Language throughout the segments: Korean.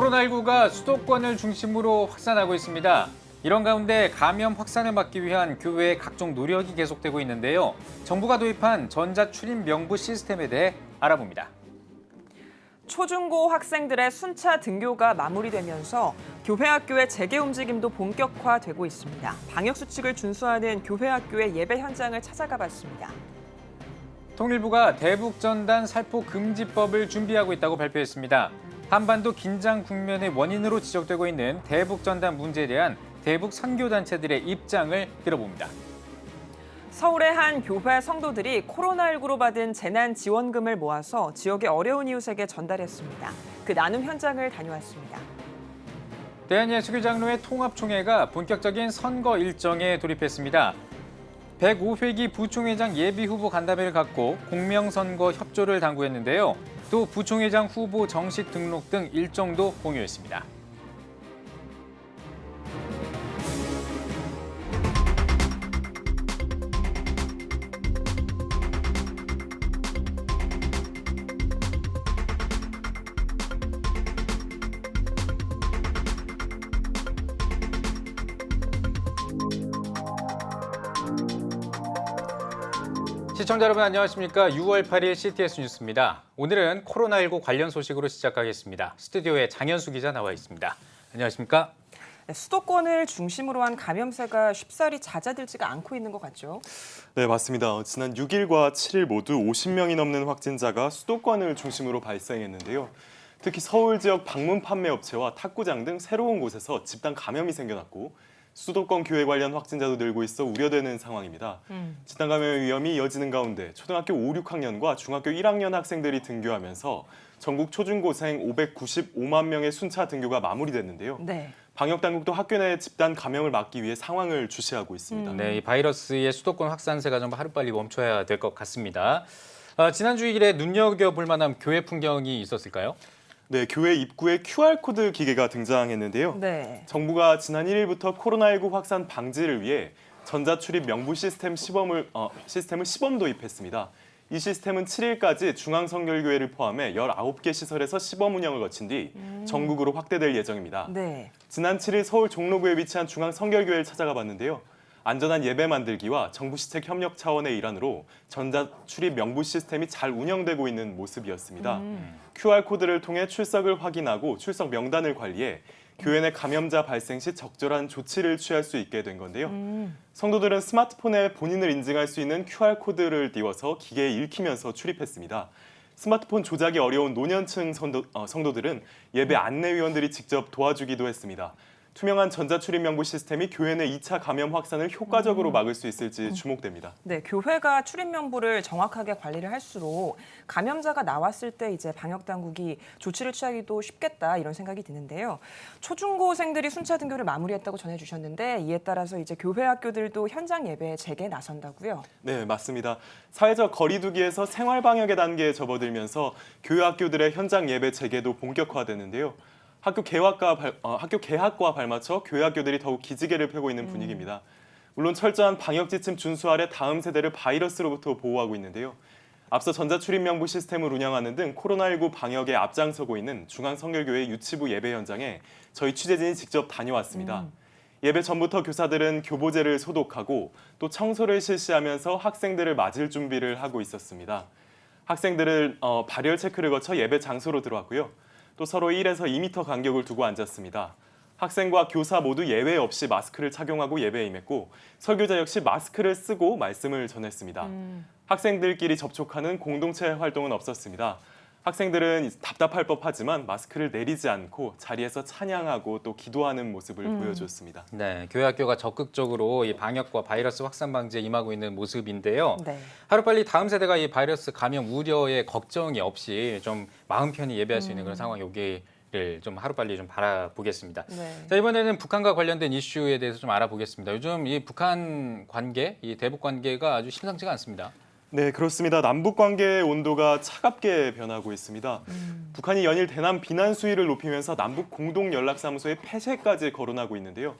코로나19가 수도권을 중심으로 확산하고 있습니다. 이런 가운데 감염 확산을 막기 위한 교회의 각종 노력이 계속되고 있는데요. 정부가 도입한 전자출입 명부 시스템에 대해 알아봅니다. 초중고 학생들의 순차 등교가 마무리되면서 교회학교의 재개 움직임도 본격화되고 있습니다. 방역수칙을 준수하는 교회학교의 예배 현장을 찾아가 봤습니다. 통일부가 대북전단 살포 금지법을 준비하고 있다고 발표했습니다. 한반도 긴장 국면의 원인으로 지적되고 있는 대북전단 문제에 대한 대북 선교단체들의 입장을 들어봅니다. 서울의 한 교회 성도들이 코로나19로 받은 재난지원금을 모아서 지역의 어려운 이웃에게 전달했습니다. 그 나눔 현장을 다녀왔습니다. 대한예수교장로회 통합총회가 본격적인 선거 일정에 돌입했습니다. 105회기 부총회장 예비후보 간담회를 갖고 공명선거 협조를 당부했는데요. 또 부총회장 후보 정식 등록 등 일정도 공유했습니다. 시청자 여러분 안녕하십니까? 6월 8일 CTS 뉴스입니다. 오늘은 코로나19 관련 소식으로 시작하겠습니다. 스튜디오에 장현수 기자 나와 있습니다. 안녕하십니까? 네, 수도권을 중심으로 한 감염세가 쉽사리 잦아들지가 않고 있는 것 같죠? 네, 맞습니다. 지난 6일과 7일 모두 50명이 넘는 확진자가 수도권을 중심으로 발생했는데요. 특히 서울 지역 방문 판매 업체와 탁구장 등 새로운 곳에서 집단 감염이 생겨났고 수도권 교회 관련 확진자도 늘고 있어 우려되는 상황입니다. 집단 감염 위험이 이어지는 가운데 초등학교 5, 6학년과 중학교 1학년 학생들이 등교하면서 전국 초중고생 595만 명의 순차 등교가 마무리됐는데요. 네. 방역 당국도 학교 내 집단 감염을 막기 위해 상황을 주시하고 있습니다. 네, 이 바이러스의 수도권 확산세가 좀 하루빨리 멈춰야 될 것 같습니다. 지난 주일에 눈여겨볼 만한 교회 풍경이 있었을까요? 네, 교회 입구에 QR코드 기계가 등장했는데요. 네. 정부가 지난 1일부터 코로나19 확산 방지를 위해 전자출입 명부 시스템을 시범 도입했습니다. 이 시스템은 7일까지 중앙성결교회를 포함해 19개 시설에서 시범 운영을 거친 뒤 전국으로 확대될 예정입니다. 네. 지난 7일 서울 종로구에 위치한 중앙성결교회를 찾아가 봤는데요. 안전한 예배 만들기와 정부 시책 협력 차원의 일환으로 전자출입 명부 시스템이 잘 운영되고 있는 모습이었습니다. QR코드를 통해 출석을 확인하고 출석 명단을 관리해 교회 내 감염자 발생 시 적절한 조치를 취할 수 있게 된 건데요. 성도들은 스마트폰에 본인을 인증할 수 있는 QR코드를 띄워서 기계에 읽히면서 출입했습니다. 스마트폰 조작이 어려운 노년층 성도들은 예배 안내위원들이 직접 도와주기도 했습니다. 투명한 전자출입 명부 시스템이 교회 내 2차 감염 확산을 효과적으로 막을 수 있을지 주목됩니다. 네, 교회가 출입 명부를 정확하게 관리를 할수록 감염자가 나왔을 때 이제 방역 당국이 조치를 취하기도 쉽겠다 이런 생각이 드는데요. 초중고생들이 순차 등교를 마무리했다고 전해주셨는데 이에 따라서 이제 교회 학교들도 현장 예배에 재개 나선다고요? 네, 맞습니다. 사회적 거리두기에서 생활 방역의 단계에 접어들면서 교회 학교들의 현장 예배 재개도 본격화되는데요. 학교 개학과 발맞춰 교회 학교들이 더욱 기지개를 펴고 있는 분위기입니다. 물론 철저한 방역 지침 준수 아래 다음 세대를 바이러스로부터 보호하고 있는데요. 앞서 전자출입 명부 시스템을 운영하는 등 코로나19 방역에 앞장서고 있는 중앙성결교회 유치부 예배 현장에 저희 취재진이 직접 다녀왔습니다. 예배 전부터 교사들은 교보제를 소독하고 또 청소를 실시하면서 학생들을 맞을 준비를 하고 있었습니다. 학생들은 발열 체크를 거쳐 예배 장소로 들어왔고요. 또 서로 1에서 2m 간격을 두고 앉았습니다. 학생과 교사 모두 예외 없이 마스크를 착용하고 예배에 임했고 설교자 역시 마스크를 쓰고 말씀을 전했습니다. 학생들끼리 접촉하는 공동체 활동은 없었습니다. 학생들은 답답할 법하지만 마스크를 내리지 않고 자리에서 찬양하고 또 기도하는 모습을 보여줬습니다. 네, 교회 학교가 적극적으로 이 방역과 바이러스 확산 방지에 임하고 있는 모습인데요. 네. 하루빨리 다음 세대가 이 바이러스 감염 우려에 걱정이 없이 좀 마음 편히 예배할 수 있는 그런 상황이 오기를 좀 하루빨리 좀 바라보겠습니다. 네. 자, 이번에는 북한과 관련된 이슈에 대해서 좀 알아보겠습니다. 요즘 이 북한 관계, 이 대북 관계가 아주 심상치가 않습니다. 네, 그렇습니다. 남북 관계의 온도가 차갑게 변하고 있습니다. 북한이 연일 대남 비난 수위를 높이면서 남북 공동 연락사무소의 폐쇄까지 거론하고 있는데요.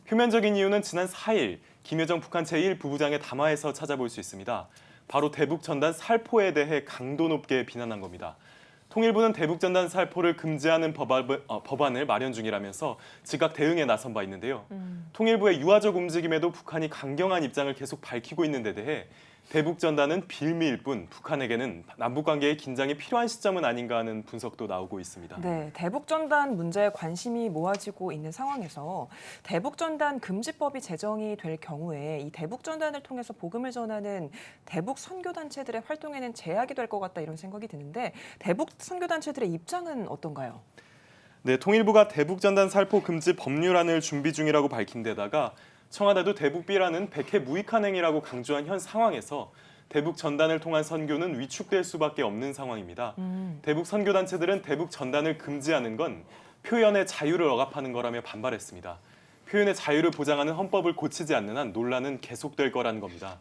표면적인 이유는 지난 4일 김여정 북한 제1부부장의 담화에서 찾아볼 수 있습니다. 바로 대북 전단 살포에 대해 강도 높게 비난한 겁니다. 통일부는 대북전단 살포를 금지하는 법안을 마련 중이라면서 즉각 대응에 나선 바 있는데요. 통일부의 유화적 움직임에도 북한이 강경한 입장을 계속 밝히고 있는 데 대해 대북전단은 빌미일 뿐 북한에게는 남북관계의 긴장이 필요한 시점은 아닌가 하는 분석도 나오고 있습니다. 네, 대북전단 문제에 관심이 모아지고 있는 상황에서 대북전단 금지법이 제정이 될 경우에 이 대북전단을 통해서 복음을 전하는 대북 선교단체들의 활동에는 제약이 될 것 같다 이런 생각이 드는데 대북 선교단체들의 입장은 어떤가요? 네, 통일부가 대북전단 살포 금지 법률안을 준비 중이라고 밝힌 데다가 청와대도 대북비라는 백해 무익한 행위라고 강조한 현 상황에서 대북 전단을 통한 선교는 위축될 수밖에 없는 상황입니다. 대북 선교단체들은 대북 전단을 금지하는 건 표현의 자유를 억압하는 거라며 반발했습니다. 표현의 자유를 보장하는 헌법을 고치지 않는 한 논란은 계속될 거라는 겁니다.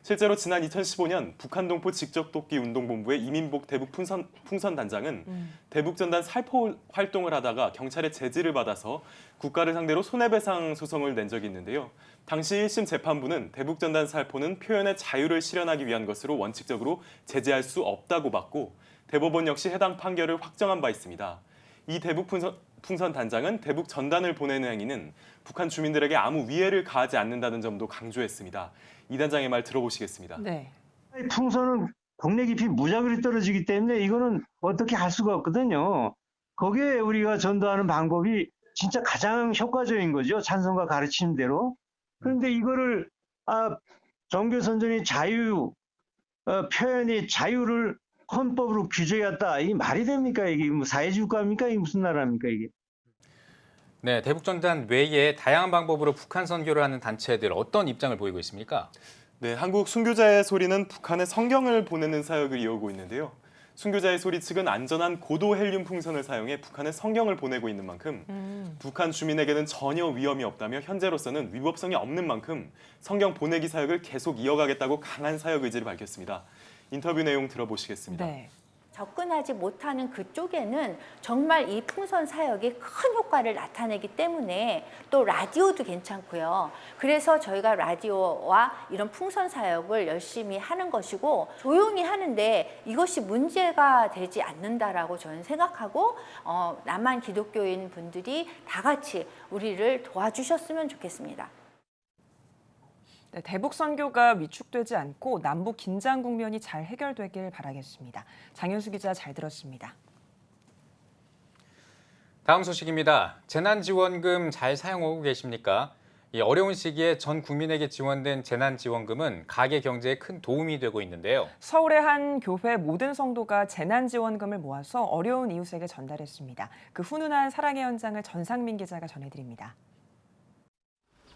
실제로 지난 2015년 북한 동포 직접돕기 운동본부의 이민복 대북 풍선 단장은 대북 전단 살포 활동을 하다가 경찰의 제지를 받아서 국가를 상대로 손해배상 소송을 낸 적이 있는데요. 당시 1심 재판부는 대북 전단 살포는 표현의 자유를 실현하기 위한 것으로 원칙적으로 제재할 수 없다고 봤고 대법원 역시 해당 판결을 확정한 바 있습니다. 이 대북 풍선 단장은 대북 전단을 보내는 행위는 북한 주민들에게 아무 위해를 가하지 않는다는 점도 강조했습니다. 이 단장의 말 들어보시겠습니다. 네. 풍선은 동네 깊이 무작위로 떨어지기 때문에 이거는 어떻게 할 수가 없거든요. 거기에 우리가 전도하는 방법이 진짜 가장 효과적인 거죠. 찬송가 가르침대로. 그런데 이거를 종교 선전의 자유, 표현의 자유를 헌법으로 규제했다. 이게 말이 됩니까? 이게 뭐 사회주의국가입니까? 이게 무슨 나라입니까? 이게? 네, 대북전단 외에 다양한 방법으로 북한 선교를 하는 단체들 어떤 입장을 보이고 있습니까? 네, 한국 순교자의 소리는 북한에 성경을 보내는 사역을 이어오고 있는데요. 순교자의 소리 측은 안전한 고도 헬륨 풍선을 사용해 북한에 성경을 보내고 있는 만큼 북한 주민에게는 전혀 위험이 없다며 현재로서는 위법성이 없는 만큼 성경 보내기 사역을 계속 이어가겠다고 강한 사역 의지를 밝혔습니다. 인터뷰 내용 들어보시겠습니다. 네. 접근하지 못하는 그쪽에는 정말 이 풍선 사역이 큰 효과를 나타내기 때문에 또 라디오도 괜찮고요. 그래서 저희가 라디오와 이런 풍선 사역을 열심히 하는 것이고 조용히 하는데 이것이 문제가 되지 않는다라고 저는 생각하고 남한 기독교인 분들이 다 같이 우리를 도와주셨으면 좋겠습니다. 네, 대북 선교가 위축되지 않고 남북 긴장 국면이 잘 해결되길 바라겠습니다. 장현수 기자 잘 들었습니다. 다음 소식입니다. 재난지원금 잘 사용하고 계십니까? 이 어려운 시기에 전 국민에게 지원된 재난지원금은 가계 경제에 큰 도움이 되고 있는데요. 서울의 한 교회 모든 성도가 재난지원금을 모아서 어려운 이웃에게 전달했습니다. 그 훈훈한 사랑의 현장을 전상민 기자가 전해드립니다.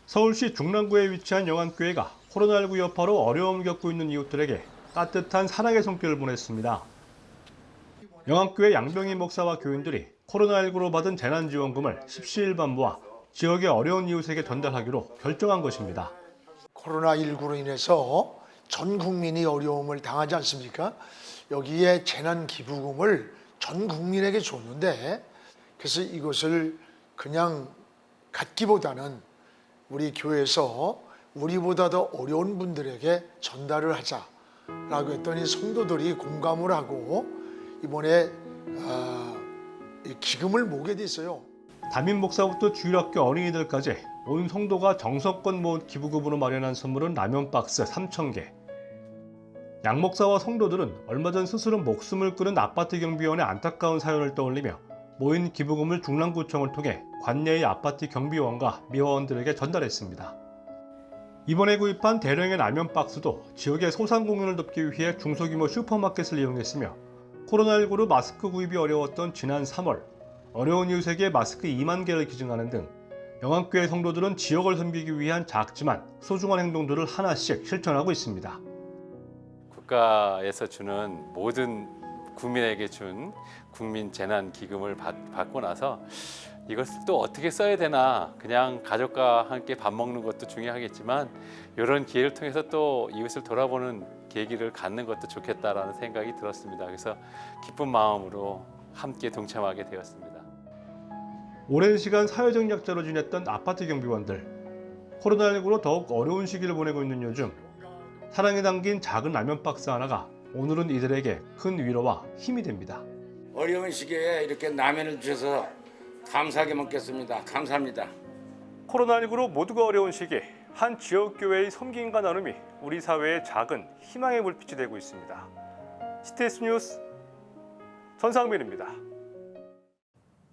서울시 중랑구에 위치한 영안교회가 코로나19 여파로 어려움을 겪고 있는 이웃들에게 따뜻한 사랑의 손길을 보냈습니다. 영안교회 양병희 목사와 교인들이 코로나19로 받은 재난지원금을 십시일반 모아 지역의 어려운 이웃에게 전달하기로 결정한 것입니다. 코로나19로 인해서 전 국민이 어려움을 당하지 않습니까? 여기에 재난기부금을 전 국민에게 줬는데 그래서 이것을 그냥 갖기보다는 우리 교회에서 우리보다 더 어려운 분들에게 전달을 하자라고 했더니 성도들이 공감을 하고 이번에 기금을 모으게 됐어요. 담임 목사부터 주일학교 어린이들까지 온 성도가 정성껏 모은 기부금으로 마련한 선물은 라면 박스 3,000개. 양 목사와 성도들은 얼마 전 스스로 목숨을 끊은 아파트 경비원의 안타까운 사연을 떠올리며 모인 기부금을 중랑구청을 통해 관내의 아파트 경비원과 미화원들에게 전달했습니다. 이번에 구입한 대량의 라면 박스도 지역의 소상공인을 돕기 위해 중소규모 슈퍼마켓을 이용했으며 코로나19로 마스크 구입이 어려웠던 지난 3월 어려운 이웃에게 마스크 2만 개를 기증하는 등 영안교회 성도들은 지역을 섬기기 위한 작지만 소중한 행동들을 하나씩 실천하고 있습니다. 국가에서 주는 모든 국민에게 준 국민 재난 기금을 받고 나서 이것을 또 어떻게 써야 되나, 그냥 가족과 함께 밥 먹는 것도 중요하겠지만 이런 기회를 통해서 또 이웃을 돌아보는 계기를 갖는 것도 좋겠다라는 생각이 들었습니다. 그래서 기쁜 마음으로 함께 동참하게 되었습니다. 오랜 시간 사회적 약자로 지냈던 아파트 경비원들, 코로나19로 더욱 어려운 시기를 보내고 있는 요즘 사랑에 담긴 작은 라면 박스 하나가 오늘은 이들에게 큰 위로와 힘이 됩니다. 어려운 시기에 이렇게 라면을 주셔서 감사하게 먹겠습니다. 감사합니다. 코로나19로 모두가 어려운 시기 한 지역교회의 섬김과 나눔이 우리 사회의 작은 희망의 불빛이 되고 있습니다. CTS 뉴스 전상민입니다.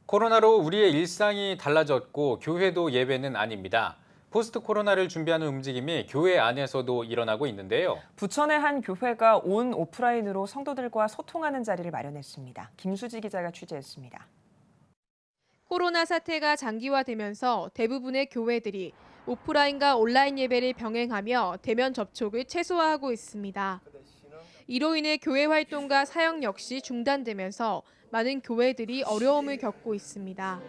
코로나로 우리의 일상이 달라졌고 교회도 예외는 아닙니다. 포스트 코로나를 준비하는 움직임이 교회 안에서도 일어나고 있는데요. 부천의 한 교회가 온 오프라인으로 성도들과 소통하는 자리를 마련했습니다. 김수지 기자가 취재했습니다. 코로나 사태가 장기화되면서 대부분의 교회들이 오프라인과 온라인 예배를 병행하며 대면 접촉을 최소화하고 있습니다. 이로 인해 교회 활동과 사역 역시 중단되면서 많은 교회들이 어려움을 겪고 있습니다.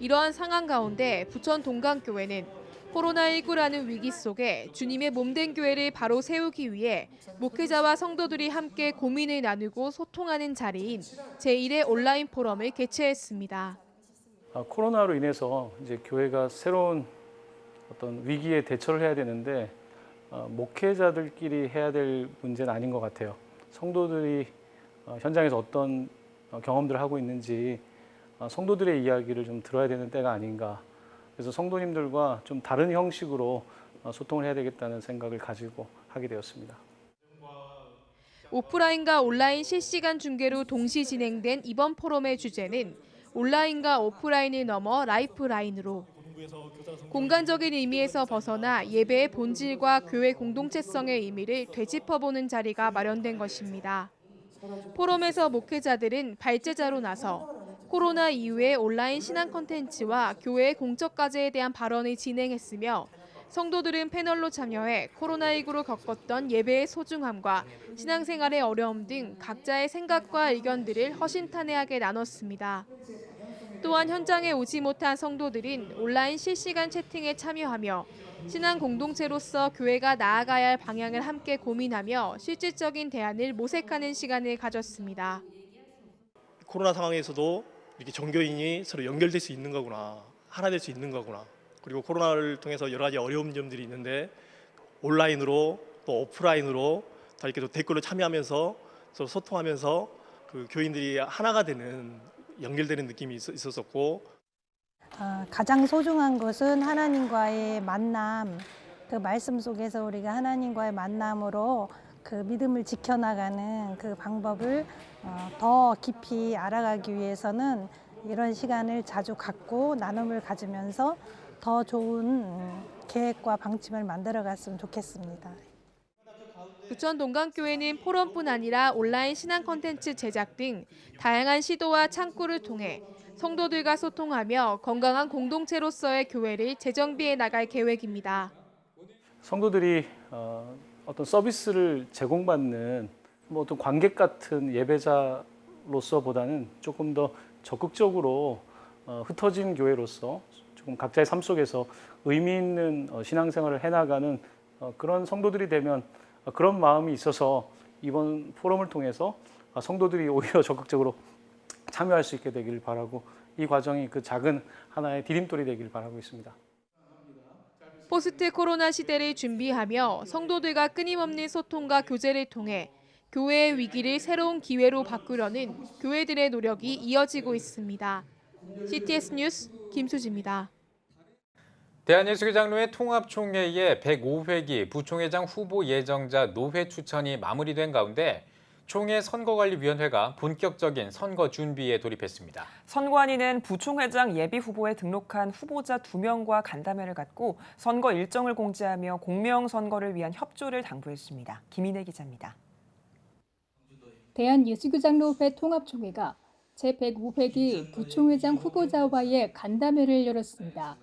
이러한 상황 가운데 부천 동강교회는 코로나19라는 위기 속에 주님의 몸된 교회를 바로 세우기 위해 목회자와 성도들이 함께 고민을 나누고 소통하는 자리인 제1회 온라인 포럼을 개최했습니다. 코로나로 인해서 이제 교회가 새로운 어떤 위기에 대처를 해야 되는데 목회자들끼리 해야 될 문제는 아닌 것 같아요. 성도들이 현장에서 어떤 경험들을 하고 있는지 성도들의 이야기를 좀 들어야 되는 때가 아닌가. 그래서 성도님들과 좀 다른 형식으로 소통을 해야 되겠다는 생각을 가지고 하게 되었습니다. 오프라인과 온라인 실시간 중계로 동시 진행된 이번 포럼의 주제는 온라인과 오프라인을 넘어 라이프라인으로 공간적인 의미에서 벗어나 예배의 본질과 교회 공동체성의 의미를 되짚어보는 자리가 마련된 것입니다. 포럼에서 목회자들은 발제자로 나서 코로나 이후의 온라인 신앙 콘텐츠와 교회의 공적 과제에 대한 발언을 진행했으며 성도들은 패널로 참여해 코로나19로 겪었던 예배의 소중함과 신앙생활의 어려움 등 각자의 생각과 의견들을 허심탄회하게 나눴습니다. 또한 현장에 오지 못한 성도들은 온라인 실시간 채팅에 참여하며 신앙 공동체로서 교회가 나아가야 할 방향을 함께 고민하며 실질적인 대안을 모색하는 시간을 가졌습니다. 코로나 상황에서도 이렇게 종교인이 서로 연결될 수 있는 거구나, 하나 될 수 있는 거구나. 그리고 코로나를 통해서 여러 가지 어려운 점들이 있는데 온라인으로 또 오프라인으로 다 이렇게 댓글로 참여하면서 서로 소통하면서 그 교인들이 하나가 되는 연결되는 느낌이 있었었고 가장 소중한 것은 하나님과의 만남, 그 말씀 속에서 우리가 하나님과의 만남으로 그 믿음을 지켜나가는 그 방법을 더 깊이 알아가기 위해서는 이런 시간을 자주 갖고 나눔을 가지면서 더 좋은 계획과 방침을 만들어갔으면 좋겠습니다. 부천 동강교회는 포럼뿐 아니라 온라인 신앙 콘텐츠 제작 등 다양한 시도와 창구를 통해 성도들과 소통하며 건강한 공동체로서의 교회를 재정비해 나갈 계획입니다. 성도들이 어떤 서비스를 제공받는 어떤 관객 같은 예배자로서보다는 조금 더 적극적으로 흩어진 교회로서 조금 각자의 삶 속에서 의미 있는 신앙생활을 해나가는 그런 성도들이 되면 그런 마음이 있어서 이번 포럼을 통해서 성도들이 오히려 적극적으로 참여할 수 있게 되기를 바라고 이 과정이 그 작은 하나의 디딤돌이 되기를 바라고 있습니다. 포스트 코로나 시대를 준비하며 성도들과 끊임없는 소통과 교제를 통해 교회의 위기를 새로운 기회로 바꾸려는 교회들의 노력이 이어지고 있습니다. CTS 뉴스 김수지입니다. 대한예수교장로회 통합총회의 105회기 부총회장 후보 예정자 노회 추천이 마무리된 가운데 총회 선거관리위원회가 본격적인 선거 준비에 돌입했습니다. 선관위는 부총회장 예비 후보에 등록한 후보자 2명과 간담회를 갖고 선거 일정을 공지하며 공명선거를 위한 협조를 당부했습니다. 김인혜 기자입니다. 대한예수교장로회 통합총회가 제105회기 부총회장 후보자와의 간담회를 열었습니다.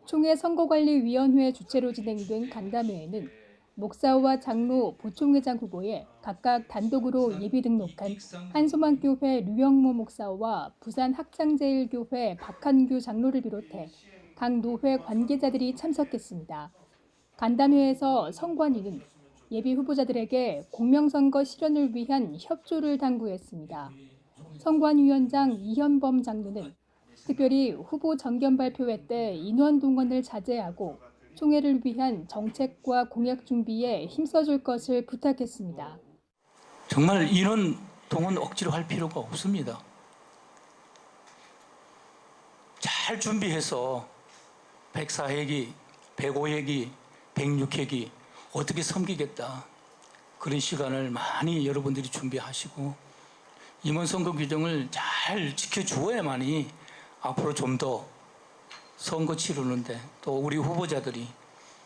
총회 선거관리위원회 주최로 진행된 간담회에는 목사와 장로, 부총회장 후보에 각각 단독으로 예비 등록한 한소망교회 류영모 목사와 부산 학창제일교회 박한규 장로를 비롯해 각 노회 관계자들이 참석했습니다. 간담회에서 선관위는 예비 후보자들에게 공명선거 실현을 위한 협조를 당부했습니다. 선관위원장 이현범 장로는 특별히 후보 정견 발표회 때 인원 동원을 자제하고 총회를 위한 정책과 공약 준비에 힘써줄 것을 부탁했습니다. 정말 인원 고통은 억지로 할 필요가 없습니다. 잘 준비해서 104회기, 105회기, 106회기 어떻게 섬기겠다. 그런 시간을 많이 여러분들이 준비하시고 임원 선거 규정을 잘 지켜주어야만이 앞으로 좀 더 선거 치르는데 또 우리 후보자들이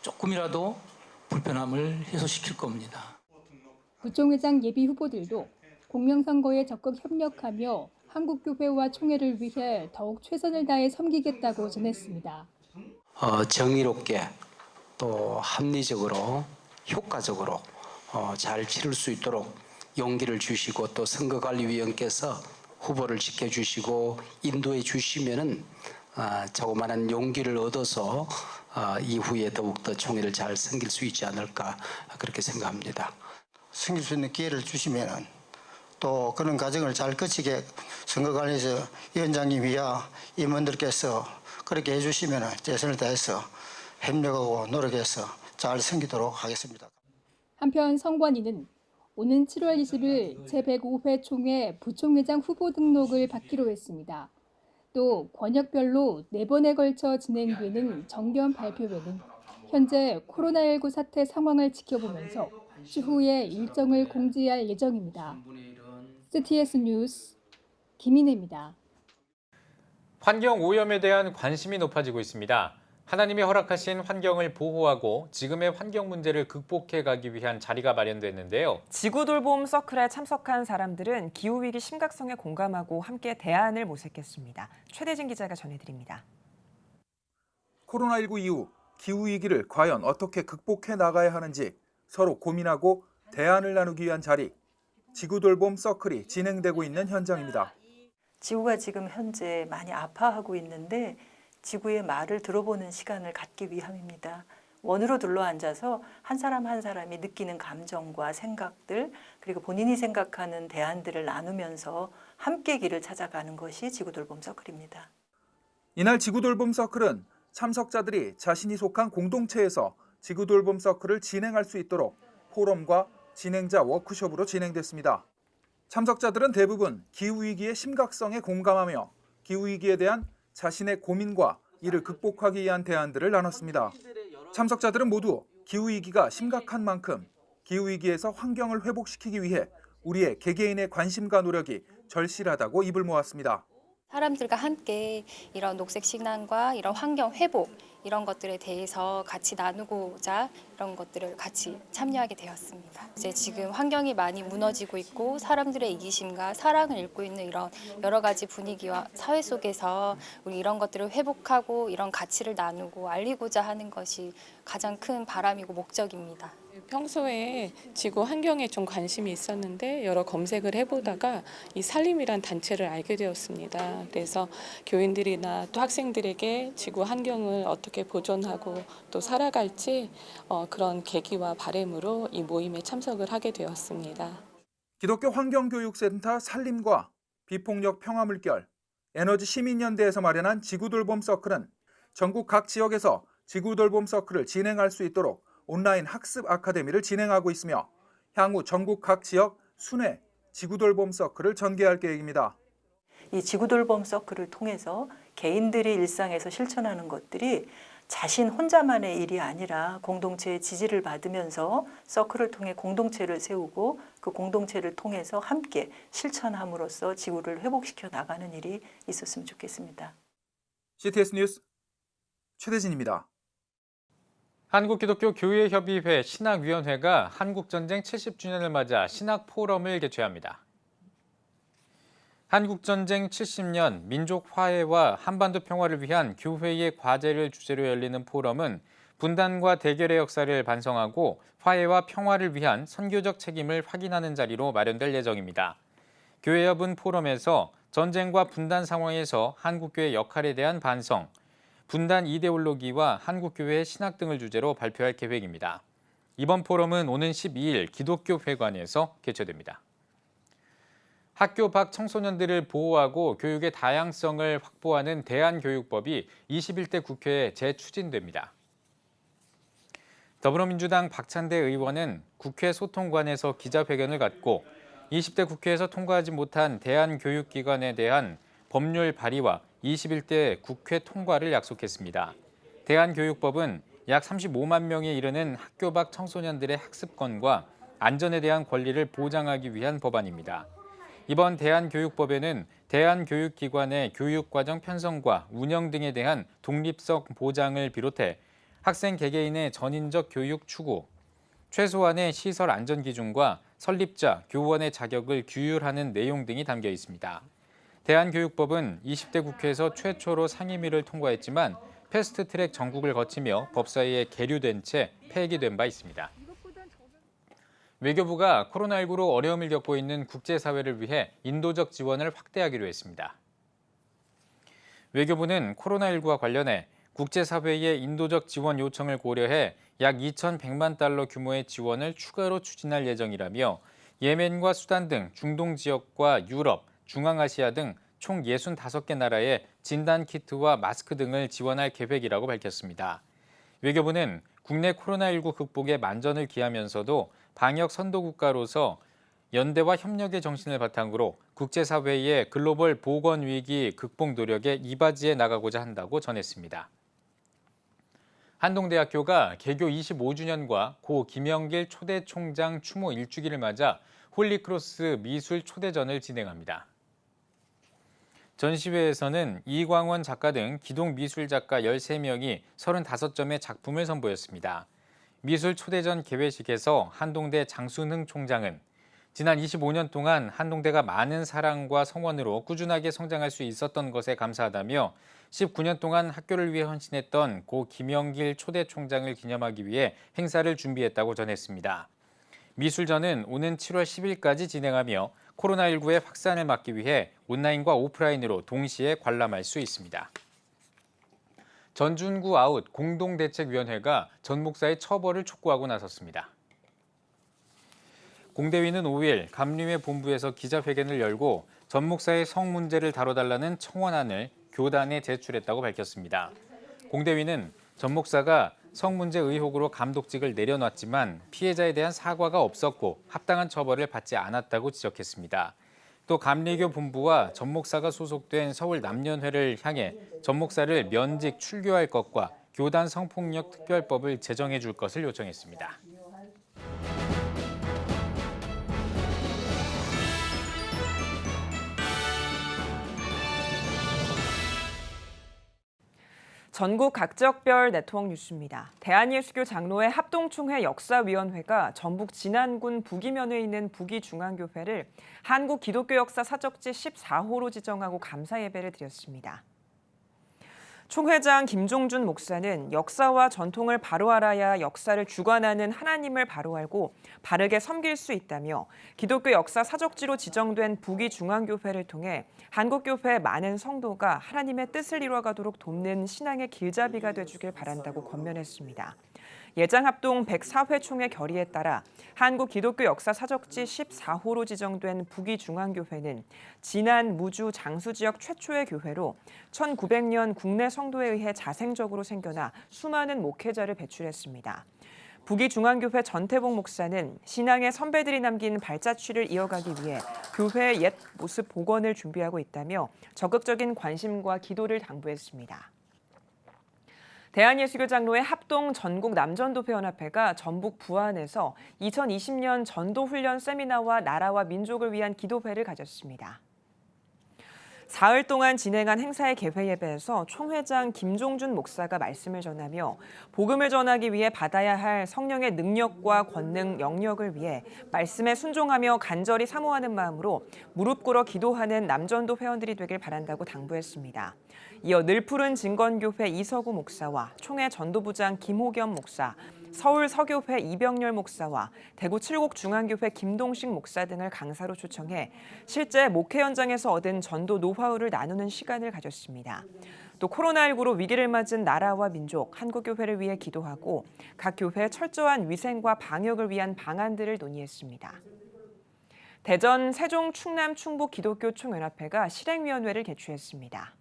조금이라도 불편함을 해소시킬 겁니다. 부총회장 예비 후보들도 공명선거에 적극 협력하며 한국교회와 총회를 위해 더욱 최선을 다해 섬기겠다고 전했습니다. 정의롭게 또 합리적으로 효과적으로 잘 치를 수 있도록 용기를 주시고 또 선거관리위원께서 후보를 지켜주시고 인도해 주시면은 조그마한 용기를 얻어서 이후에 더욱더 총회를 잘 섬길 수 있지 않을까 그렇게 생각합니다. 섬길 수 있는 기회를 주시면은 또 그런 과정을 잘 거치게 선거관리에서 위원장님이야 임원들께서 그렇게 해주시면은 최선을 다해서 협력하고 노력해서 잘 섬기도록 하겠습니다. 한편 선관위는 오는 7월 20일 제105회 총회 부총회장 후보 등록을 받기로 했습니다. 또 권역별로 4번에 걸쳐 진행되는 정견 발표회는 현재 코로나19 사태 상황을 지켜보면서 추후에 일정을 공지할 예정입니다. CTS 뉴스 김인혜입니다. 환경 오염에 대한 관심이 높아지고 있습니다. 하나님이 허락하신 환경을 보호하고 지금의 환경 문제를 극복해 가기 위한 자리가 마련됐는데요. 지구돌봄 서클에 참석한 사람들은 기후위기 심각성에 공감하고 함께 대안을 모색했습니다. 최대진 기자가 전해드립니다. 코로나19 이후 기후위기를 과연 어떻게 극복해 나가야 하는지 서로 고민하고 대안을 나누기 위한 자리, 지구돌봄 서클이 진행되고 있는 현장입니다. 지구가 지금 현재 많이 아파하고 있는데 지구의 말을 들어보는 시간을 갖기 위함입니다. 원으로 둘러앉아서 한 사람 한 사람이 느끼는 감정과 생각들 그리고 본인이 생각하는 대안들을 나누면서 함께 길을 찾아가는 것이 지구돌봄 서클입니다. 이날 지구돌봄 서클은 참석자들이 자신이 속한 공동체에서 지구돌봄 서클을 진행할 수 있도록 포럼과 진행자 워크숍으로 진행됐습니다. 참석자들은 대부분 기후위기의 심각성에 공감하며 기후위기에 대한 자신의 고민과 이를 극복하기 위한 대안들을 나눴습니다. 참석자들은 모두 기후위기가 심각한 만큼 기후위기에서 환경을 회복시키기 위해 우리의 개개인의 관심과 노력이 절실하다고 입을 모았습니다. 사람들과 함께 이런 녹색 신앙과 이런 환경 회복 이런 것들에 대해서 같이 나누고자 이런 것들을 같이 참여하게 되었습니다. 이제 지금 환경이 많이 무너지고 있고 사람들의 이기심과 사랑을 잃고 있는 이런 여러 가지 분위기와 사회 속에서 우리 이런 것들을 회복하고 이런 가치를 나누고 알리고자 하는 것이 가장 큰 바람이고 목적입니다. 평소에 지구 환경에 좀 관심이 있었는데 여러 검색을 해보다가 이 산림이란 단체를 알게 되었습니다. 그래서 교인들이나 또 학생들에게 지구 환경을 어떻게 보존하고 또 살아갈지 그런 계기와 바람으로 이 모임에 참석을 하게 되었습니다. 기독교 환경교육센터 산림과 비폭력 평화물결, 에너지 시민연대에서 마련한 지구돌봄 서클은 전국 각 지역에서 지구돌봄 서클을 진행할 수 있도록 온라인 학습 아카데미를 진행하고 있으며 향후 전국 각 지역 순회 지구돌봄 서클을 전개할 계획입니다. 이 지구돌봄 서클을 통해서 개인들이 일상에서 실천하는 것들이 자신 혼자만의 일이 아니라 공동체의 지지를 받으면서 서클을 통해 공동체를 세우고 그 공동체를 통해서 함께 실천함으로써 지구를 회복시켜 나가는 일이 있었으면 좋겠습니다. CTS 뉴스 최대진입니다. 한국기독교교회협의회 신학위원회가 한국전쟁 70주년을 맞아 신학포럼을 개최합니다. 한국전쟁 70년 민족 화해와 한반도 평화를 위한 교회의 과제를 주제로 열리는 포럼은 분단과 대결의 역사를 반성하고 화해와 평화를 위한 선교적 책임을 확인하는 자리로 마련될 예정입니다. 교회협은 포럼에서 전쟁과 분단 상황에서 한국교회 역할에 대한 반성, 분단 이데올로기와 한국교회의 신학 등을 주제로 발표할 계획입니다. 이번 포럼은 오는 12일 기독교회관에서 개최됩니다. 학교 밖 청소년들을 보호하고 교육의 다양성을 확보하는 대한교육법이 21대 국회에 재추진됩니다. 더불어민주당 박찬대 의원은 국회 소통관에서 기자회견을 갖고 20대 국회에서 통과하지 못한 대한교육기관에 대한 법률 발의와 21대 국회 통과를 약속했습니다. 대한교육법은 약 35만 명에 이르는 학교 밖 청소년들의 학습권과 안전에 대한 권리를 보장하기 위한 법안입니다. 이번 대한교육법에는 대한교육기관의 교육과정 편성과 운영 등에 대한 독립성 보장을 비롯해 학생 개개인의 전인적 교육 추구, 최소한의 시설 안전 기준과 설립자, 교원의 자격을 규율하는 내용 등이 담겨 있습니다. 대한교육법은 20대 국회에서 최초로 상임위를 통과했지만 패스트트랙 전국을 거치며 법사위에 계류된 채 폐기된 바 있습니다. 외교부가 코로나19로 어려움을 겪고 있는 국제사회를 위해 인도적 지원을 확대하기로 했습니다. 외교부는 코로나19와 관련해 국제사회의 인도적 지원 요청을 고려해 약 2,100만 달러 규모의 지원을 추가로 추진할 예정이라며 예멘과 수단 등 중동 지역과 유럽, 중앙아시아 등 총 65개 나라에 진단키트와 마스크 등을 지원할 계획이라고 밝혔습니다. 외교부는 국내 코로나19 극복에 만전을 기하면서도 방역 선도국가로서 연대와 협력의 정신을 바탕으로 국제사회의 글로벌 보건위기 극복 노력에 이바지해 나가고자 한다고 전했습니다. 한동대학교가 개교 25주년과 고 김영길 초대 총장 추모 1주기를 맞아 홀리크로스 미술 초대전을 진행합니다. 전시회에서는 이광원 작가 등 기동 미술작가 13명이 35점의 작품을 선보였습니다. 미술 초대전 개회식에서 한동대 장순흥 총장은 지난 25년 동안 한동대가 많은 사랑과 성원으로 꾸준하게 성장할 수 있었던 것에 감사하다며 19년 동안 학교를 위해 헌신했던 고 김영길 초대 총장을 기념하기 위해 행사를 준비했다고 전했습니다. 미술전은 오는 7월 10일까지 진행하며 코로나19의 확산을 막기 위해 온라인과 오프라인으로 동시에 관람할 수 있습니다. 전준구 아웃 공동대책위원회가 전 목사의 처벌을 촉구하고 나섰습니다. 공대위는 5일 감리회 본부에서 기자회견을 열고 전 목사의 성 문제를 다뤄달라는 청원안을 교단에 제출했다고 밝혔습니다. 공대위는 전 목사가 성 문제 의혹으로 감독직을 내려놨지만 피해자에 대한 사과가 없었고 합당한 처벌을 받지 않았다고 지적했습니다. 또 감리교 본부와 전 목사가 소속된 서울 남년회를 향해 전 목사를 면직 출교할 것과 교단 성폭력 특별법을 제정해 줄 것을 요청했습니다. 전국 각적별 네트워크 뉴스입니다. 대한예수교 장로회 합동총회 역사위원회가 전북 진안군 부기면에 있는 부기중앙교회를 한국기독교역사 사적지 14호로 지정하고 감사 예배를 드렸습니다. 총회장 김종준 목사는 역사와 전통을 바로 알아야 역사를 주관하는 하나님을 바로 알고 바르게 섬길 수 있다며 기독교 역사 사적지로 지정된 부기중앙교회를 통해 한국교회의 많은 성도가 하나님의 뜻을 이루어가도록 돕는 신앙의 길잡이가 되주길 바란다고 권면했습니다. 예장합동 104회 총회 결의에 따라 한국기독교 역사 사적지 14호로 지정된 부기중앙교회는 진안, 무주, 장수 지역 최초의 교회로 1900년 국내 성도에 의해 자생적으로 생겨나 수많은 목회자를 배출했습니다. 부기중앙교회 전태복 목사는 신앙의 선배들이 남긴 발자취를 이어가기 위해 교회의 옛 모습 복원을 준비하고 있다며 적극적인 관심과 기도를 당부했습니다. 대한예수교 장로회 합동 전국 남전도회연합회가 전북 부안에서 2020년 전도훈련 세미나와 나라와 민족을 위한 기도회를 가졌습니다. 사흘 동안 진행한 행사의 개회 예배에서 총회장 김종준 목사가 말씀을 전하며 복음을 전하기 위해 받아야 할 성령의 능력과 권능, 영역을 위해 말씀에 순종하며 간절히 사모하는 마음으로 무릎 꿇어 기도하는 남전도 회원들이 되길 바란다고 당부했습니다. 이어 늘푸른 진건교회 이서구 목사와 총회 전도부장 김호겸 목사, 서울 서교회 이병렬 목사와 대구 칠곡중앙교회 김동식 목사 등을 강사로 초청해 실제 목회 현장에서 얻은 전도 노하우를 나누는 시간을 가졌습니다. 또 코로나19로 위기를 맞은 나라와 민족, 한국교회를 위해 기도하고 각 교회의 철저한 위생과 방역을 위한 방안들을 논의했습니다. 대전, 세종, 충남, 충북 기독교 총연합회가 실행위원회를 개최했습니다.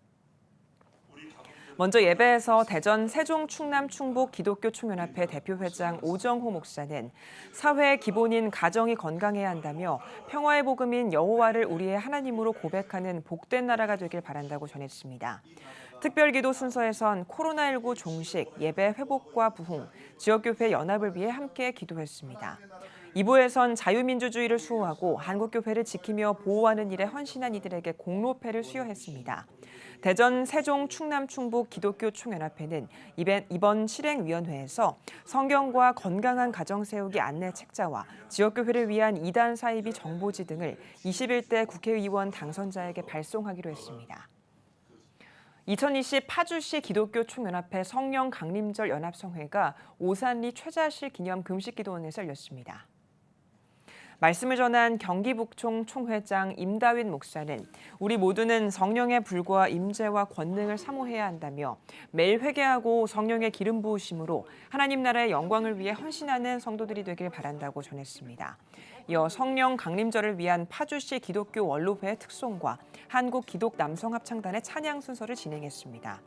먼저 예배에서 대전 세종 충남 충북 기독교 총연합회 대표회장 오정호 목사는 사회의 기본인 가정이 건강해야 한다며 평화의 복음인 여호와를 우리의 하나님으로 고백하는 복된 나라가 되길 바란다고 전했습니다. 특별기도 순서에선 코로나19 종식, 예배 회복과 부흥, 지역교회 연합을 위해 함께 기도했습니다. 2부에선 자유민주주의를 수호하고 한국교회를 지키며 보호하는 일에 헌신한 이들에게 공로패를 수여했습니다. 대전 세종 충남 충북 기독교 총연합회는 이번 실행위원회에서 성경과 건강한 가정 세우기 안내 책자와 지역교회를 위한 이단 사이비 정보지 등을 21대 국회의원 당선자에게 발송하기로 했습니다. 2020 파주시 기독교 총연합회 성령 강림절 연합성회가 오산리 최자실 기념 금식기도원에서 열렸습니다. 말씀을 전한 경기북총 총회장 임다윈 목사는 우리 모두는 성령의 불과 임재와 권능을 사모해야 한다며 매일 회개하고 성령의 기름 부으심으로 하나님 나라의 영광을 위해 헌신하는 성도들이 되길 바란다고 전했습니다. 이어 성령 강림절을 위한 파주시 기독교 원로회 특송과 한국 기독 남성합창단의 찬양 순서를 진행했습니다.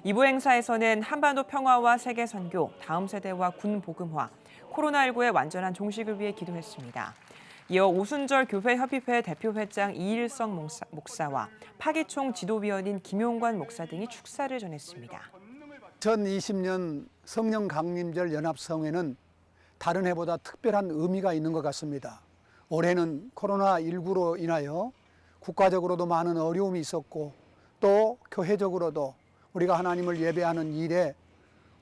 2부 행사에서는 한반도 평화와 세계 선교, 다음 세대와 군 복음화, 코로나19의 완전한 종식을 위해 기도했습니다. 이어 오순절 교회협의회 대표회장 이일성 목사와 파기총 지도위원인 김용관 목사 등이 축사를 전했습니다. 2020년 성령 강림절 연합성회는 다른 해보다 특별한 의미가 있는 것 같습니다. 올해는 코로나19로 인하여 국가적으로도 많은 어려움이 있었고 또 교회적으로도 우리가 하나님을 예배하는 일에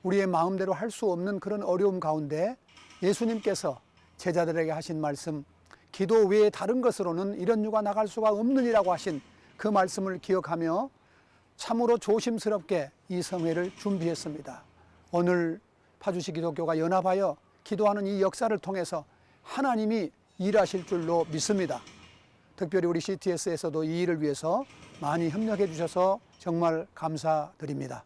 우리의 마음대로 할 수 없는 그런 어려움 가운데 예수님께서 제자들에게 하신 말씀, 기도 외에 다른 것으로는 이런 유가 나갈 수가 없느니라고 하신 그 말씀을 기억하며 참으로 조심스럽게 이 성회를 준비했습니다. 오늘 파주시 기독교가 연합하여 기도하는 이 역사를 통해서 하나님이 일하실 줄로 믿습니다. 특별히 우리 CTS에서도 이 일을 위해서 많이 협력해 주셔서 정말 감사드립니다.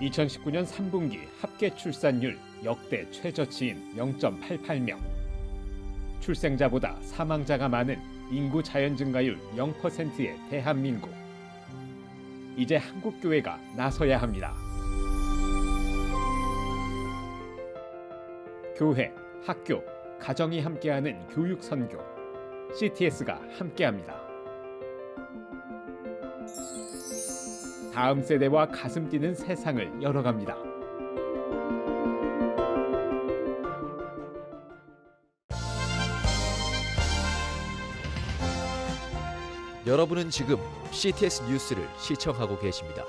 (2019년 3분기) 합계 출산율 역대 최저치인 0.88명. 출생자보다 사망자가 많은 인구 자연 증가율 0%의 대한민국. 이제 한국교회가 나서야 합니다. 교회, 학교, 가정이 함께하는 교육 선교. CTS가 함께합니다. 다음 세대와 가슴 뛰는 세상을 열어갑니다. 여러분은 지금 CTS 뉴스를 시청하고 계십니다.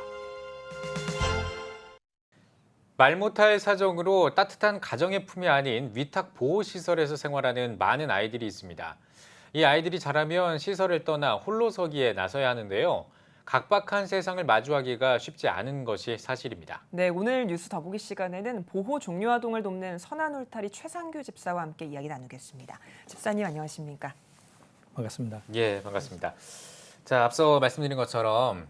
말 못할 사정으로 따뜻한 가정의 품이 아닌 위탁 보호시설에서 생활하는 많은 아이들이 있습니다. 이 아이들이 자라면 시설을 떠나 홀로서기에 나서야 하는데요. 각박한 세상을 마주하기가 쉽지 않은 것이 사실입니다. 네, 오늘 뉴스 더보기 시간에는 보호 종료 아동을 돕는 선한 울타리 최상규 집사와 함께 이야기 나누겠습니다. 집사님 안녕하십니까? 반갑습니다. 예, 반갑습니다. 자, 앞서 말씀드린 것처럼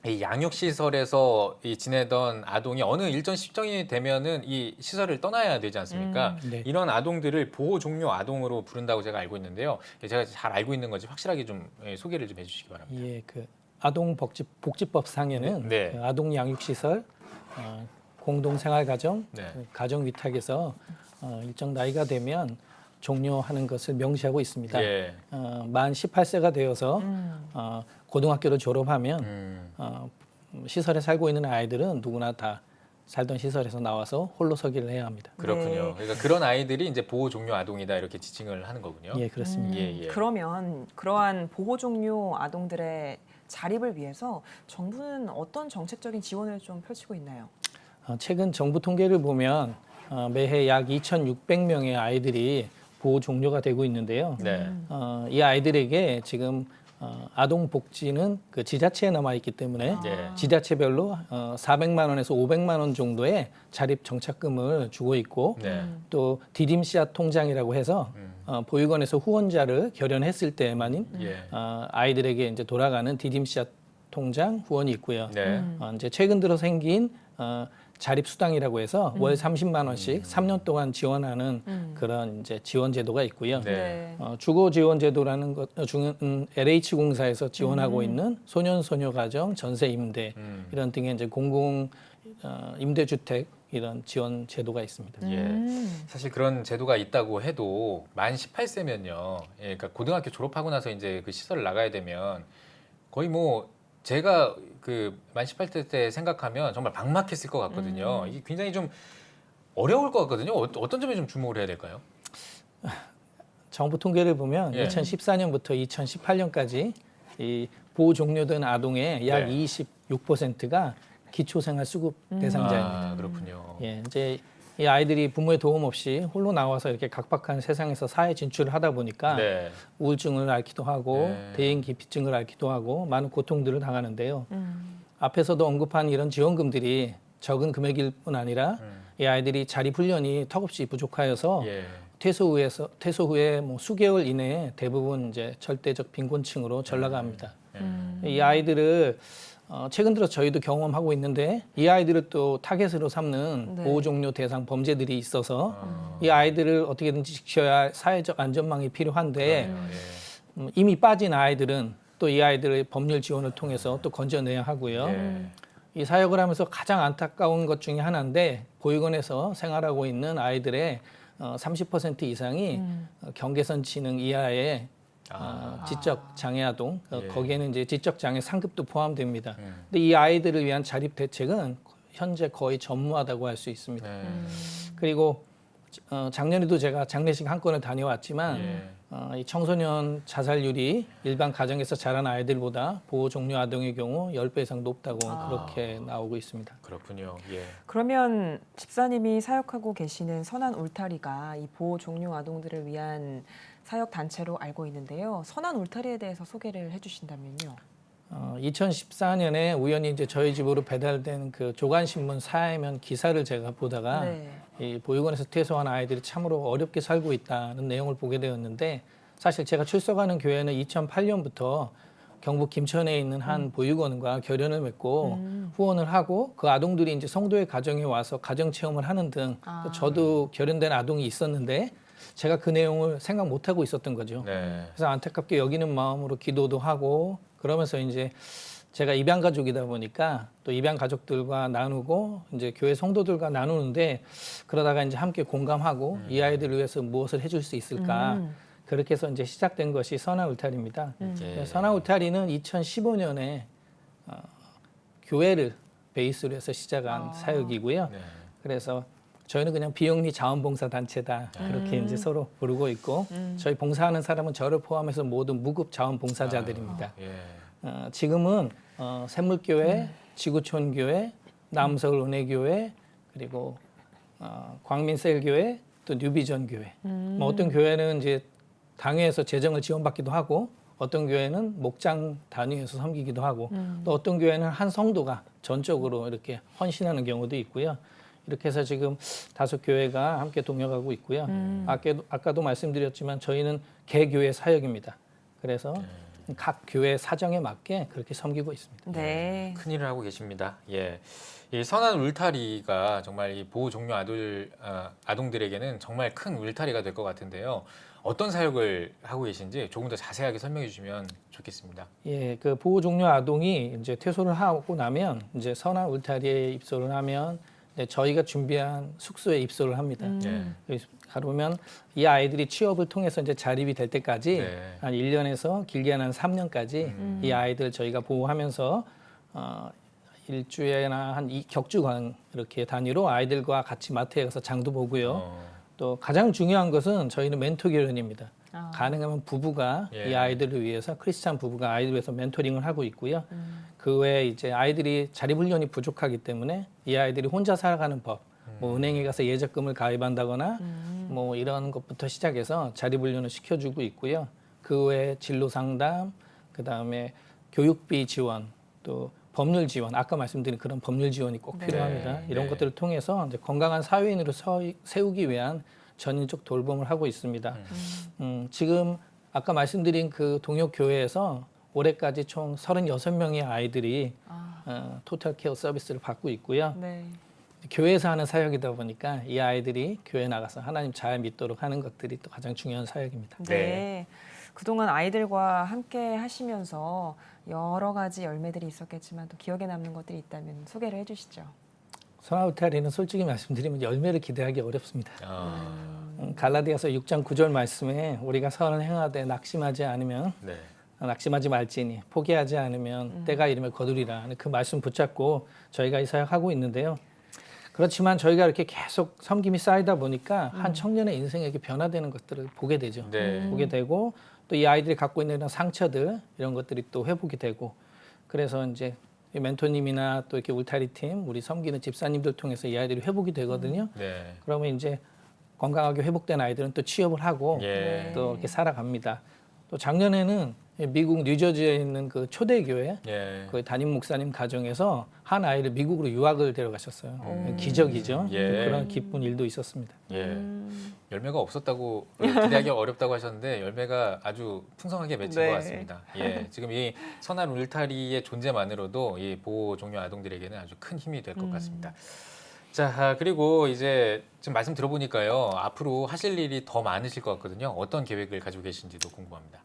이 양육시설에서 지내던 아동이 어느 일정 시점이 되면은 이 시설을 떠나야 되지 않습니까? 네. 이런 아동들을 보호 종료 아동으로 부른다고 제가 알고 있는데요. 제가 잘 알고 있는 건지 확실하게 좀 소개를 좀 해주시기 바랍니다. 예, 그 아동복지법 상에는 네. 그 아동 양육시설, 공동생활가정, 네. 가정위탁에서 일정 나이가 되면 종료하는 것을 명시하고 있습니다. 예. 만 18세가 되어서 고등학교를 졸업하면 시설에 살고 있는 아이들은 누구나 다 살던 시설에서 나와서 홀로서기를 해야 합니다. 그렇군요. 그러니까 그런 아이들이 이제 보호 종료 아동이다 이렇게 지칭을 하는 거군요. 예, 그렇습니다. 예. 그러면 그러한 보호 종료 아동들의 자립을 위해서 정부는 어떤 정책적인 지원을 좀 펼치고 있나요? 최근 정부 통계를 보면 매해 약 2,600명의 아이들이 보호 종료가 되고 있는데요. 네. 이 아이들에게 지금 아동 복지는 그 지자체에 남아 있기 때문에 지자체별로 400만 원에서 500만 원 정도의 자립 정착금을 주고 있고 또 디딤씨앗 통장이라고 해서 보육원에서 후원자를 결연했을 때만인 아이들에게 이제 돌아가는 디딤씨앗 통장 후원이 있고요. 네. 이제 최근 들어 생긴 자립수당이라고 해서 월 30만 원씩 3년 동안 지원하는 그런 이제 지원 제도가 있고요. 네. 주거 지원 제도라는 것 LH 공사에서 지원하고 있는 소년 소녀 가정 전세 임대 이런 등의 이제 공공 임대주택 이런 지원 제도가 있습니다. 예. 사실 그런 제도가 있다고 해도 만 18세면요. 예, 그러니까 고등학교 졸업하고 나서 이제 그 시설을 나가야 되면 거의 뭐 제가 그 만 18세 때 생각하면 정말 막막했을 것 같거든요. 이게 굉장히 좀 어려울 것 같거든요. 어떤 점에 좀 주목을 해야 될까요? 정부 통계를 보면 예. 2014년부터 2018년까지 이 보호 종료된 아동의 약 네. 26%가 기초생활수급 대상자입니다. 아, 그렇군요. 예, 이제 이 아이들이 부모의 도움 없이 홀로 나와서 이렇게 각박한 세상에서 사회 진출을 하다 보니까 네. 우울증을 앓기도 하고 네. 대인 기피증을 앓기도 하고 많은 고통들을 당하는데요. 앞에서도 언급한 이런 지원금들이 적은 금액일 뿐 아니라 이 아이들이 자립 훈련이 턱없이 부족하여서 예. 퇴소 후에 뭐 수개월 이내에 대부분 이제 절대적 빈곤층으로 전락합니다. 이 아이들을 최근 들어 저희도 경험하고 있는데 이 아이들을 또 타겟으로 삼는 네. 보호 종료 대상 범죄들이 있어서 이 아이들을 어떻게든지 지켜야 할 사회적 안전망이 필요한데 이미 빠진 아이들은 또 이 아이들의 법률 지원을 통해서 또 건져내야 하고요. 예. 이 사역을 하면서 가장 안타까운 것 중에 하나인데 보육원에서 생활하고 있는 아이들의 30% 이상이 경계선 지능 이하의 지적 장애 아동, 예. 거기에는 이제 지적 장애 상급도 포함됩니다. 근데 이 아이들을 위한 자립 대책은 현재 거의 전무하다고 할 수 있습니다. 그리고 작년에도 제가 장례식 한 건을 다녀왔지만 이 청소년 자살률이 일반 가정에서 자란 아이들보다 보호 종료 아동의 경우 10배 이상 높다고 그렇게 나오고 있습니다. 그렇군요. 예. 그러면 집사님이 사역하고 계시는 선한 울타리가 이 보호 종료 아동들을 위한 사역 단체로 알고 있는데요. 선한 울타리에 대해서 소개를 해주신다면요. 2014년에 우연히 이제 저희 집으로 배달된 그 조간신문 사회면 기사를 제가 보다가 네. 이 보육원에서 퇴소한 아이들이 참으로 어렵게 살고 있다는 내용을 보게 되었는데 사실 제가 출석하는 교회는 2008년부터 경북 김천에 있는 한 보육원과 결연을 맺고 후원을 하고 그 아동들이 이제 성도의 가정에 와서 가정 체험을 하는 등 저도 결연된 아동이 있었는데 제가 그 내용을 생각 못 하고 있었던 거죠. 네. 그래서 안타깝게 여기는 마음으로 기도도 하고 그러면서 이제 제가 입양 가족이다 보니까 또 입양 가족들과 나누고 이제 교회 성도들과 나누는데 그러다가 이제 함께 공감하고 이 아이들을 위해서 무엇을 해줄 수 있을까 그렇게 해서 이제 시작된 것이 선한 울타리입니다. 선한 울타리는 2015년에 교회를 베이스로 해서 시작한 사역이고요. 네. 그래서 저희는 그냥 비영리 자원봉사 단체다 그렇게 이제 서로 부르고 있고 저희 봉사하는 사람은 저를 포함해서 모든 무급 자원봉사자들입니다. 지금은 샘물교회, 지구촌교회, 남서울 은혜교회 그리고 광민셀교회 또 뉴비전교회. 뭐 어떤 교회는 이제 당회에서 재정을 지원받기도 하고 어떤 교회는 목장 단위에서 섬기기도 하고 또 어떤 교회는 한 성도가 전적으로 이렇게 헌신하는 경우도 있고요. 이렇게 해서 지금 5교회가 함께 동역하고 있고요. 아까도 말씀드렸지만 저희는 개교회 사역입니다. 그래서 각 교회 사정에 맞게 그렇게 섬기고 있습니다. 네. 큰 일을 하고 계십니다. 예. 이 선한 울타리가 정말 이 보호 종료 아동들에게는 정말 큰 울타리가 될 것 같은데요. 어떤 사역을 하고 계신지 조금 더 자세하게 설명해 주시면 좋겠습니다. 예, 그 보호 종료 아동이 이제 퇴소를 하고 나면 이제 선한 울타리에 입소를 하면 저희가 준비한 숙소에 입소를 합니다. 그러면 이 아이들이 취업을 통해서 이제 자립이 될 때까지 한 1년에서 길게는 한 3년까지 이 아이들 저희가 보호하면서 일주일이나 한 격주간 이렇게 단위로 아이들과 같이 마트에 가서 장도 보고요. 또 가장 중요한 것은 저희는 멘토 교련입니다. 가능하면 부부가 이 아이들을 위해서 크리스찬 부부가 아이들을 위해서 멘토링을 하고 있고요. 그 외에 이제 아이들이 자립 훈련이 부족하기 때문에 이 아이들이 혼자 살아가는 법, 뭐 은행에 가서 예적금을 가입한다거나 뭐 이런 것부터 시작해서 자립 훈련을 시켜주고 있고요. 그 외에 진로 상담, 그 다음에 교육비 지원, 또 법률 지원, 아까 말씀드린 그런 법률 지원이 꼭 필요합니다. 이런 것들을 통해서 이제 건강한 사회인으로 세우기 위한 전인적 돌봄을 하고 있습니다. 지금 아까 말씀드린 그 동역 교회에서 올해까지 총 36명의 아이들이 토탈 케어 서비스를 받고 있고요. 네. 교회에서 하는 사역이다 보니까 이 아이들이 교회 나가서 하나님 잘 믿도록 하는 것들이 또 가장 중요한 사역입니다. 네. 그동안 아이들과 함께 하시면서 여러 가지 열매들이 있었겠지만 또 기억에 남는 것들이 있다면 소개를 해주시죠. 선화울타리는 솔직히 말씀드리면 열매를 기대하기 어렵습니다. 갈라디아서 6장 9절 말씀에 우리가 선을 행하되 낙심하지 않으면 낙심하지 말지니 포기하지 않으면 때가 이르면 거두리라 하는 그 말씀 붙잡고 저희가 이 사역하고 있는데요. 그렇지만 저희가 이렇게 계속 섬김이 쌓이다 보니까 한 청년의 인생에게 변화되는 것들을 보게 되죠. 보게 되고 또 이 아이들이 갖고 있는 이런 상처들 이런 것들이 또 회복이 되고 그래서 이제 이 멘토님이나 또 이렇게 울타리 팀 우리 섬기는 집사님들 통해서 이 아이들이 회복이 되거든요. 그러면 이제 건강하게 회복된 아이들은 또 취업을 하고 또 이렇게 살아갑니다. 또 작년에는 미국 뉴저지에 있는 그 초대교회 그 담임 목사님 가정에서 한 아이를 미국으로 유학을 데려가셨어요. 기적이죠. 그런 기쁜 일도 있었습니다. 열매가 없었다고 기대하기 어렵다고 하셨는데 열매가 아주 풍성하게 맺힌 것 같습니다. 지금 이 선한 울타리의 존재만으로도 이 보호 종료 아동들에게는 아주 큰 힘이 될 것 같습니다. 자, 그리고 이제 지금 말씀 들어보니까요. 앞으로 하실 일이 더 많으실 것 같거든요. 어떤 계획을 가지고 계신지도 궁금합니다.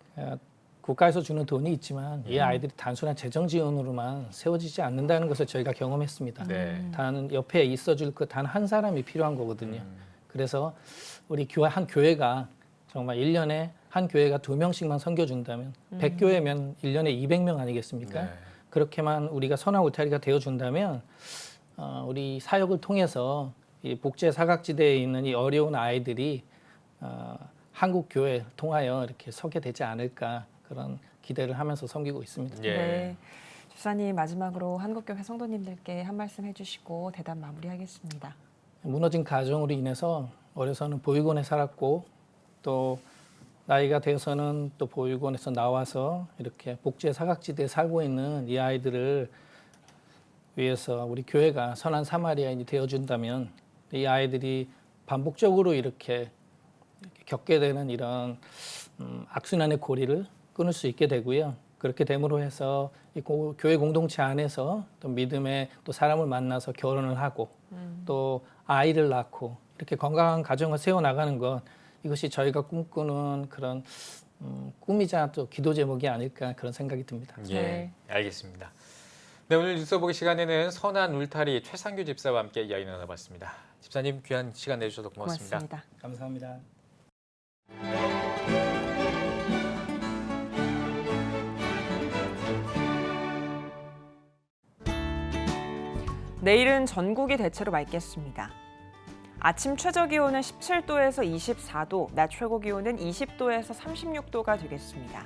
국가에서 주는 돈이 있지만 이 아이들이 단순한 재정 지원으로만 세워지지 않는다는 것을 저희가 경험했습니다. 단 옆에 있어줄 그 단 한 사람이 필요한 거거든요. 그래서 우리 한 교회가 정말 1년에 한 교회가 2명씩만 섬겨준다면 100교회면 1년에 200명 아니겠습니까? 그렇게만 우리가 선한 울타리가 되어준다면 우리 사역을 통해서 이 복제 사각지대에 있는 이 어려운 아이들이 한국 교회 통하여 이렇게 서게 되지 않을까 그런 기대를 하면서 섬기고 있습니다. 네. 집사님 마지막으로 한국교회 성도님들께 한 말씀 해주시고 대답 마무리하겠습니다. 무너진 가정으로 인해서 어려서는 보육원에 살았고 또 나이가 되어서는 또 보육원에서 나와서 이렇게 복지의 사각지대에 살고 있는 이 아이들을 위해서 우리 교회가 선한 사마리아인이 되어준다면 이 아이들이 반복적으로 이렇게 겪게 되는 이런 악순환의 고리를 끊을 수 있게 되고요. 그렇게 됨으로 해서 이 교회 공동체 안에서 또 믿음의 또 사람을 만나서 결혼을 하고 또 아이를 낳고 이렇게 건강한 가정을 세워나가는 것 이것이 저희가 꿈꾸는 그런 꿈이자 또 기도 제목이 아닐까 그런 생각이 듭니다. 알겠습니다. 네, 오늘 뉴스 보기 시간에는 선한 울타리 최상규 집사와 함께 이야기 나눠봤습니다. 집사님 귀한 시간 내주셔서 고맙습니다. 감사합니다. 내일은 전국이 대체로 맑겠습니다. 아침 최저 기온은 17도에서 24도, 낮 최고 기온은 20도에서 36도가 되겠습니다.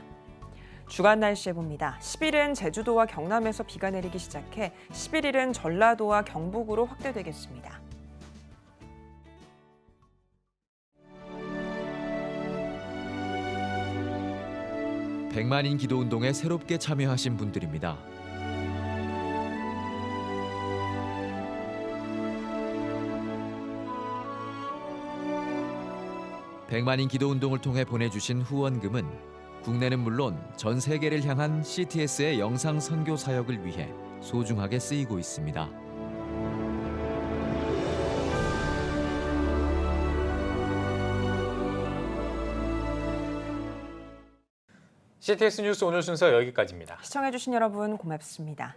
주간 날씨 해봅니다. 10일은 제주도와 경남에서 비가 내리기 시작해 11일은 전라도와 경북으로 확대되겠습니다. 백만인 기도운동에 새롭게 참여하신 분들입니다. 백만인 기도운동을 통해 보내주신 후원금은 국내는 물론 전 세계를 향한 CTS의 영상 선교 사역을 위해 소중하게 쓰이고 있습니다. CTS 뉴스 오늘 순서 여기까지입니다. 시청해주신 여러분 고맙습니다.